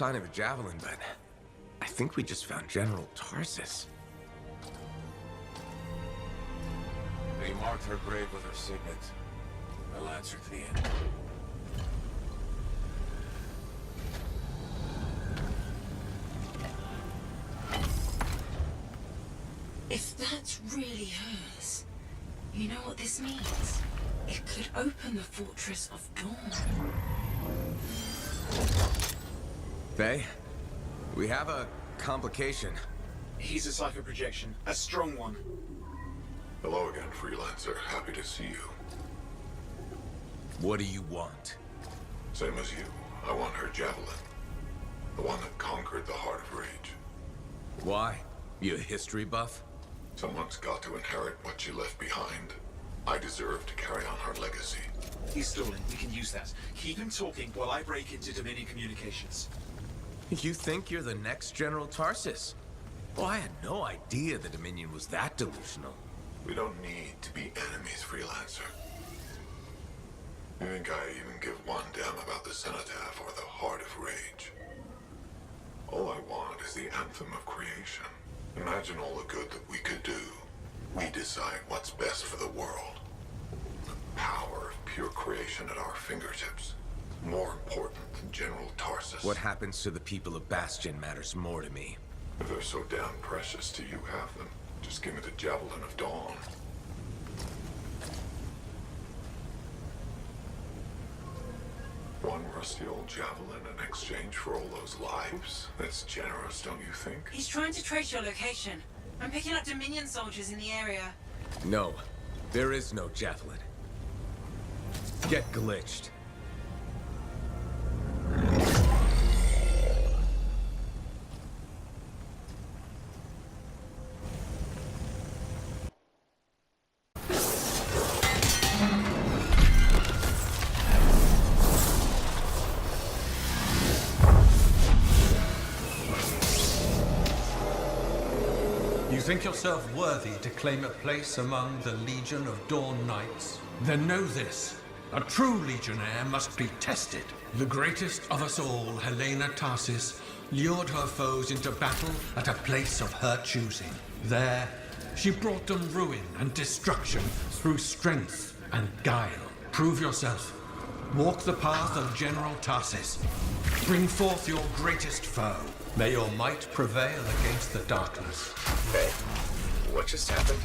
sign of a javelin, but I think we just found General Tarsis. They marked her grave with her signet. I'll answer to the end. If that's really hers, you know what this means? It could open the Fortress of Dawn. Faye, we have a complication. He's a cipher projection, a strong one. Hello again, Freelancer. Happy to see you. What do you want? Same as you. I want her javelin. The one that conquered the Heart of Rage. Why? You a history buff? Someone's got to inherit what she left behind. I deserve to carry on her legacy. He's stalling. We can use that. Keep him talking while I break into Dominion communications. You think you're the next General Tarsis? Well, I had no idea the Dominion was that delusional. We don't need to be enemies, Freelancer. You think I even give one damn about the Cenotaph or the Heart of Rage? All I want is the Anthem of Creation. Imagine all the good that we could do. We decide what's best for the world. The power of pure creation at our fingertips. More important than General Tarsis. What happens to the people of Bastion matters more to me. If they're so damn precious to you have them, just give me the Javelin of Dawn. One rusty old javelin in exchange for all those lives? That's generous, don't you think? He's trying to trace your location. I'm picking up Dominion soldiers in the area. No, there is no javelin. Get glitched. You think yourself worthy to claim a place among the Legion of Dawn Knights? Then know this. A true Legionnaire must be tested. The greatest of us all, Helena Tarsis, lured her foes into battle at a place of her choosing. There, she brought them ruin and destruction through strength and guile. Prove yourself. Walk the path of General Tarsis. Bring forth your greatest foe. May your might prevail against the darkness. Hey, what just happened?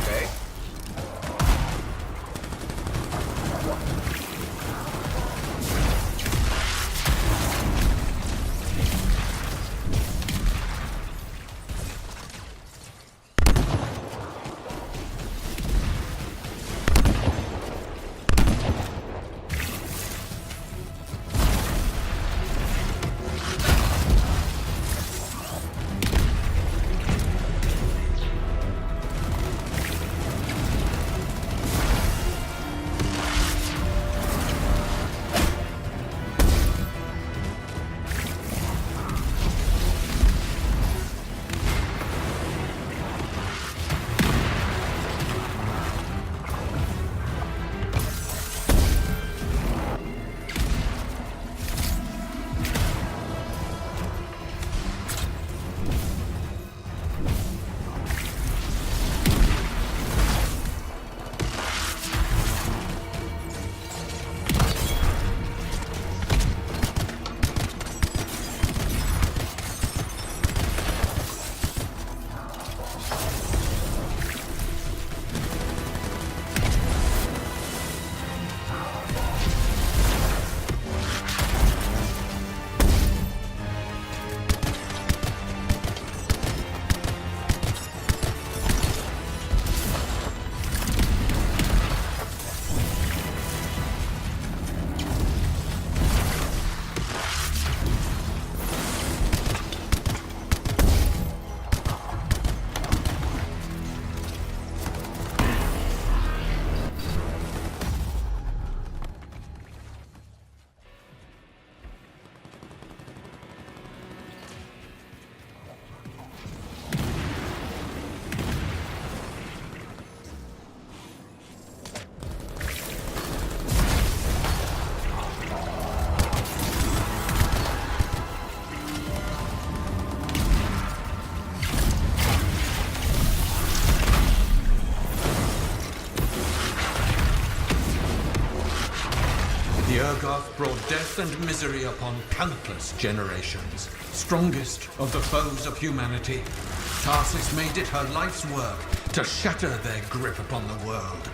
Hey? Urgoth brought death and misery upon countless generations. Strongest of the foes of humanity, Tarsis made it her life's work to shatter their grip upon the world.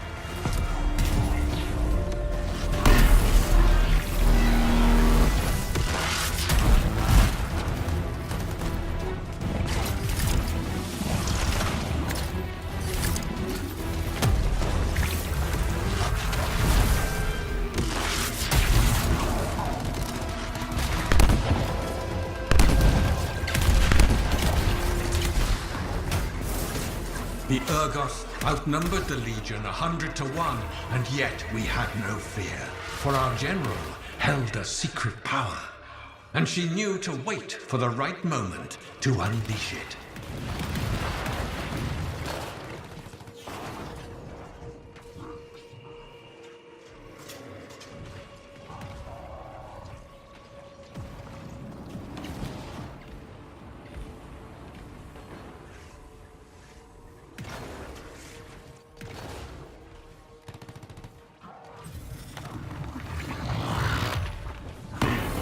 The Urgoth outnumbered the Legion 100 to 1, and yet we had no fear, for our general held a secret power, and she knew to wait for the right moment to unleash it.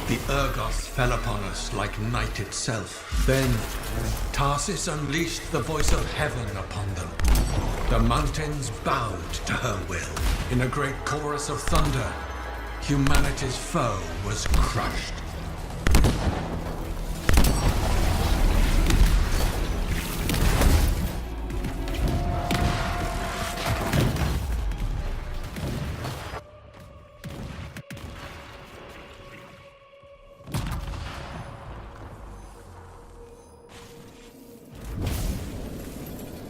The Urgoth fell upon us like night itself. Then, Tarsis unleashed the voice of heaven upon them. The mountains bowed to her will. In a great chorus of thunder, humanity's foe was crushed.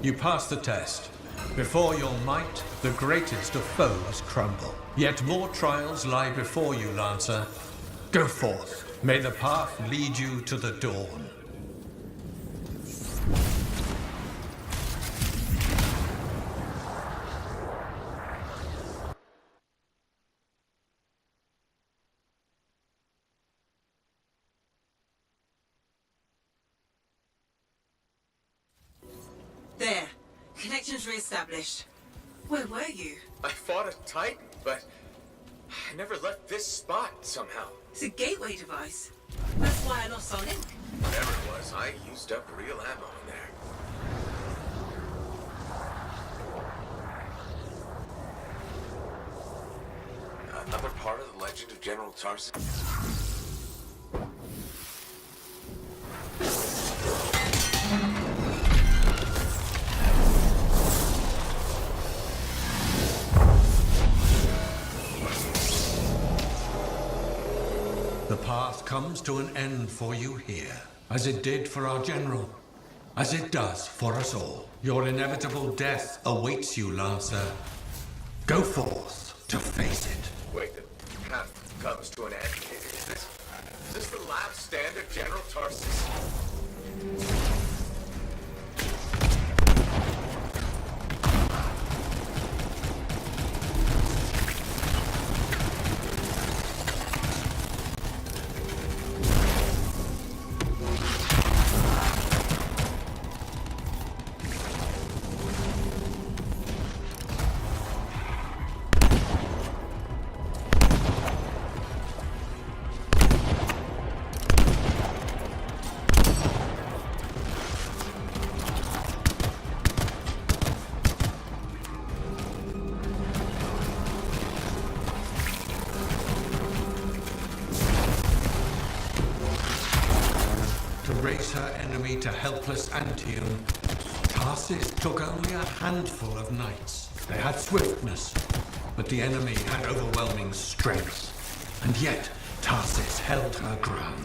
You passed the test. Before your might, the greatest of foes crumble. Yet more trials lie before you, Lancer. Go forth. May the path lead you to the dawn. There. Connections re-established. Where were you? I fought a Titan, but I never left this spot somehow. It's a gateway device. That's why I lost our link. Whatever it was, I used up real ammo in there. Another part of the legend of General Tarsis. The path comes to an end for you here, as it did for our general, as it does for us all. Your inevitable death awaits you, Lancer. Go forth to face it. Wait, the path comes to an end. Is this the last stand of General Tarsis? Race her enemy to helpless Antium, Tarsis took only a handful of knights. They had swiftness, but the enemy had overwhelming strength. And yet, Tarsis held her ground.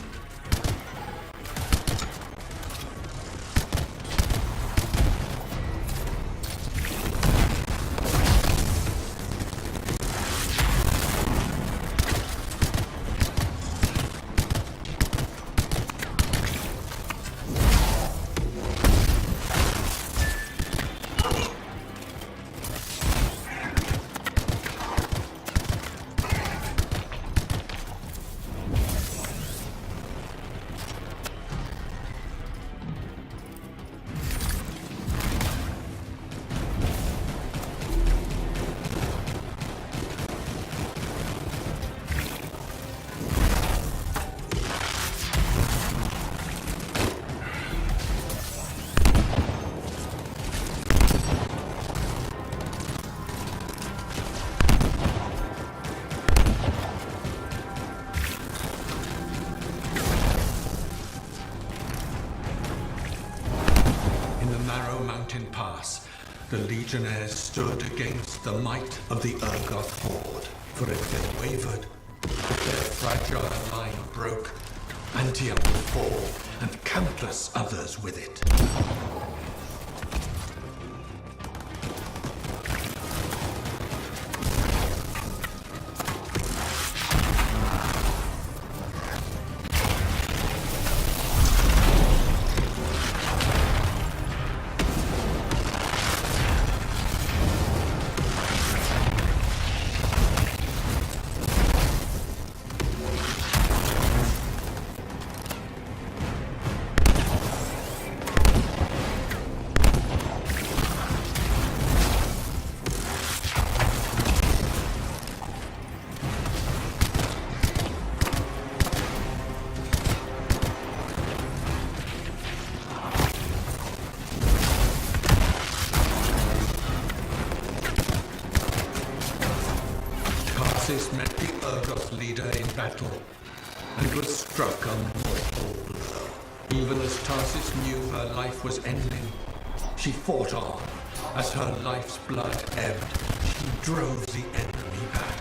narrow mountain pass, the Legionnaires stood against the might of the Urgoth horde. For if they wavered, if their fragile line broke, Antium would fall, and countless others with it. Tarsis met the Urgoth leader in battle, and was struck a mortal blow. Even as Tarsis knew her life was ending, she fought on. As her life's blood ebbed, she drove the enemy back.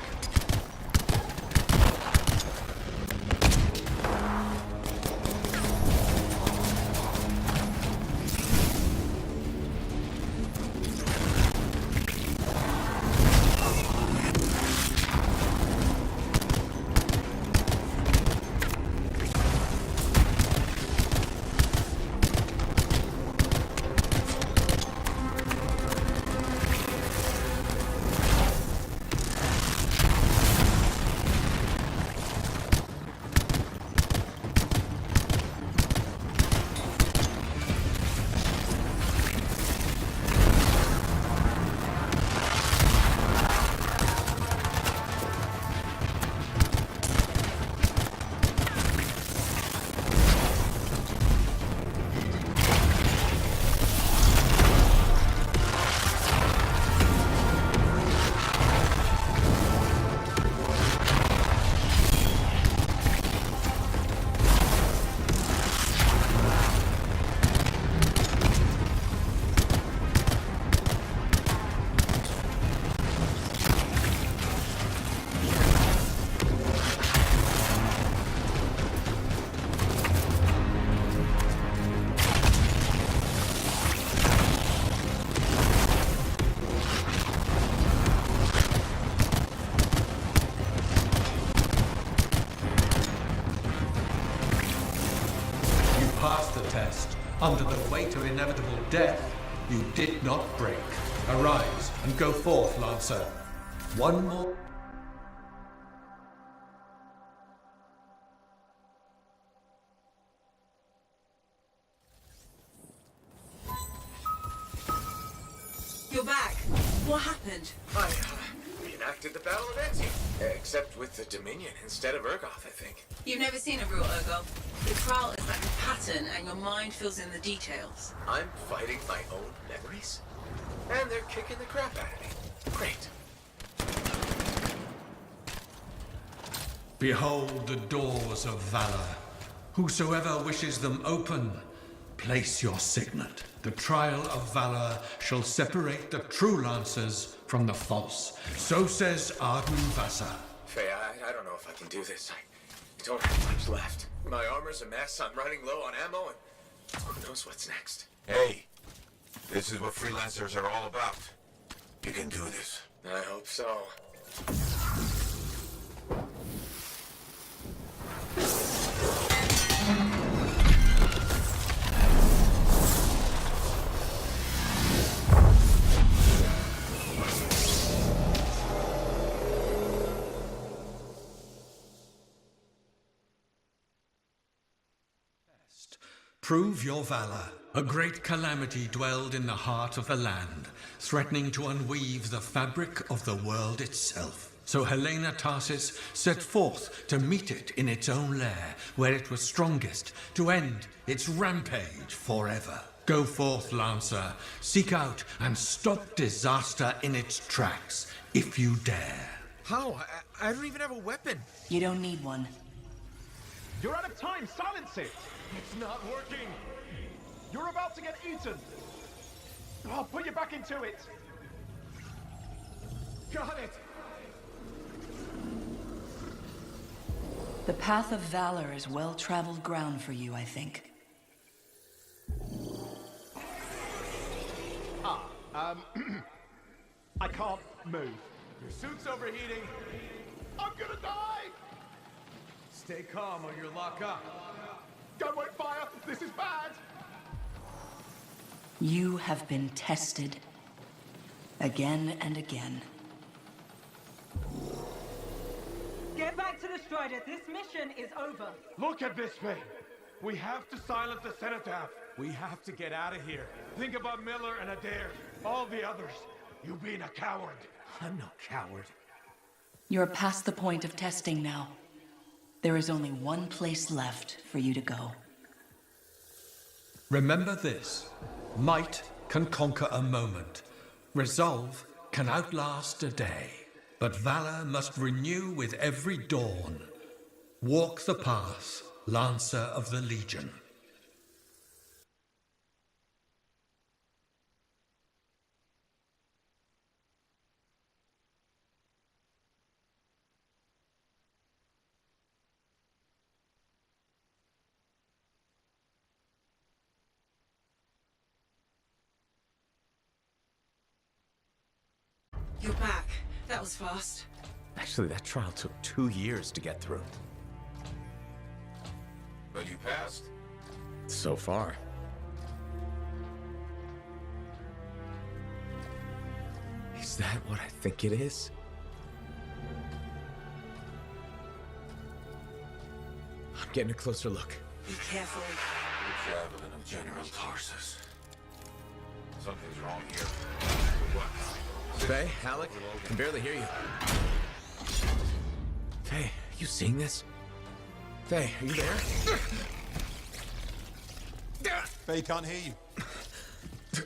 Passed the test. Under the weight of inevitable death, you did not break. Arise and go forth, Lancer. One more... You're back. What happened? I reenacted the Battle of Anthem, except with the Dominion instead of Urgoth, I think. You've never seen a real Urgoth. The trial is like a pattern, and your mind fills in the details. I'm fighting my own memories, and they're kicking the crap out of me. Great. Behold the doors of valor. Whosoever wishes them open, place your signet. The trial of valor shall separate the true Lancers from the false. So says Arden Vasa. Faye, I don't know if I can do this. I don't have much left. My armor's a mess, I'm running low on ammo, and who knows what's next. Hey, this is what freelancers are all about. You can do this. I hope so. Prove your valor. A great calamity dwelled in the heart of the land, threatening to unweave the fabric of the world itself. So Helena Tarsis set forth to meet it in its own lair, where it was strongest, to end its rampage forever. Go forth, Lancer. Seek out and stop disaster in its tracks, if you dare. How? I don't even have a weapon. You don't need one. You're out of time! Silence it! It's not working. You're about to get eaten! I'll put you back into it. Got it. The path of valor is well-traveled ground for you, I think. I can't move. Your suit's overheating. I'm gonna die! Stay calm or you'll lock up. Don't wait fire! This is bad! You have been tested. Again and again. Get back to the Strider. This mission is over. Look at this thing! We have to silence the Cenotaph. We have to get out of here. Think about Miller and Adair. All the others. You being a coward. I'm no coward. You're past the point of testing now. There is only one place left for you to go. Remember this. Might can conquer a moment. Resolve can outlast a day. But valor must renew with every dawn. Walk the path, Lancer of the Legion. You're back. That was fast. Actually, that trial took 2 years to get through. But you passed. So far. Is that what I think it is? I'm getting a closer look. Be careful. The javelin of General Tarsis. Something's wrong here. What? Faye, Alec, I can barely hear you. Faye, you seeing this? Faye, are you there? Faye can't hear you.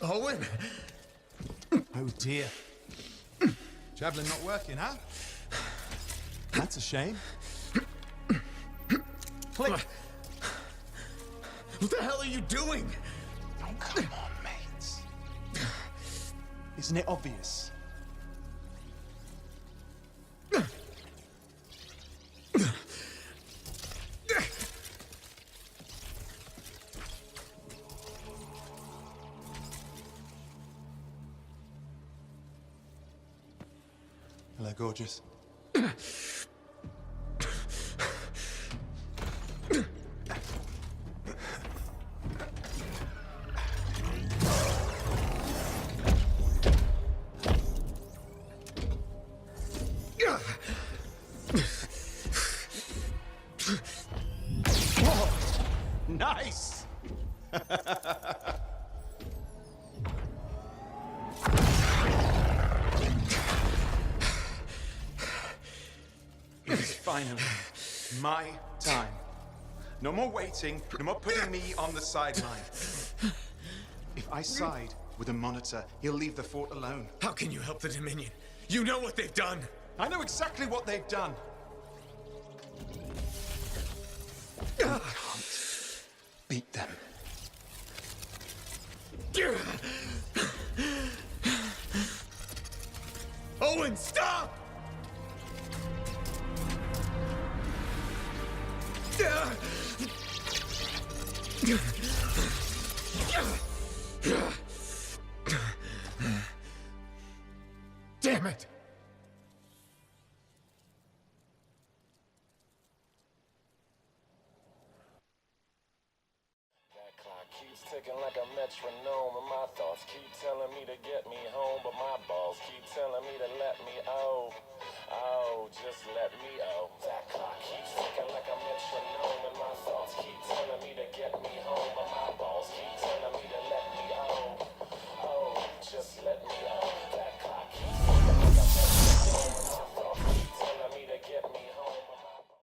Owen! Oh dear. Javelin not working, huh? That's a shame. Click! What the hell are you doing? Oh, come on, mates. Isn't it obvious? Hello, gorgeous. Nice! It's finally my time. No more waiting, no more putting me on the sideline. If I side with a monitor, he'll leave the fort alone. How can you help the Dominion? You know what they've done! I know exactly what they've done. We can't beat them. Owen, stop! Damn it! Keeps ticking like a metronome, and my thoughts keep telling me to get me home, but my balls keep telling me to let me, oh, just let me